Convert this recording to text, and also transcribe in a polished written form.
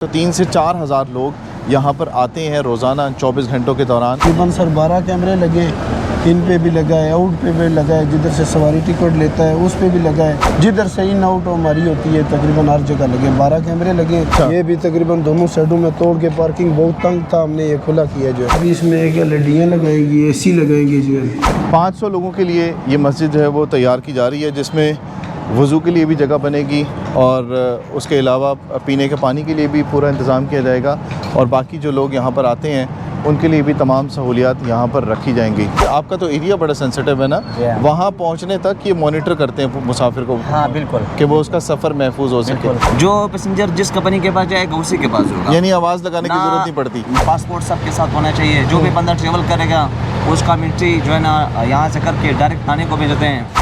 तो 3 से 4 हज़ार लोग यहाँ पर आते हैं रोज़ाना 24 घंटों के दौरान। तकरीबन सर 12 कैमरे लगे, इन पे भी लगा है, आउट पे भी लगा है, जिधर से सवारी टिकट लेता है उस पे भी लगा है, जिधर से इन आउट हमारी होती है तकरीबन हर जगह लगे 12 कैमरे लगे। ये भी तकरीबन दोनों साइडों में तोड़ के, पार्किंग बहुत तंग था, हमने ये खुला किया जो है। अभी इसमें एक एलईडीयां लगाएंगी, एसी लगाएंगे जो है। 500 लोगों के लिए ये मस्जिद जो है वो तैयार की जा रही है, जिसमें वज़ू के लिए भी जगह बनेगी और उसके अलावा पीने के पानी के लिए भी पूरा इंतज़ाम किया जाएगा और बाकी जो लोग यहाँ पर आते हैं उनके लिए भी तमाम सहूलियात यहाँ पर रखी जाएंगी। आपका तो एरिया बड़ा सेंसिटिव है ना, वहाँ पहुँचने तक ये मॉनिटर करते हैं मुसाफिर को। हाँ बिल्कुल, कि वो उसका सफ़र महफूज हो सके। जो पैसेंजर जिस कंपनी के पास जाएगा उसी के पास होगा, यानी आवाज़ लगाने की ज़रूरत नहीं पड़ती। पासपोर्ट सबके साथ होना चाहिए। जो भी बंदा ट्रेवल करेगा उसका मिलिट्री जो है ना यहाँ से करके डायरेक्ट थाने को भेजते हैं।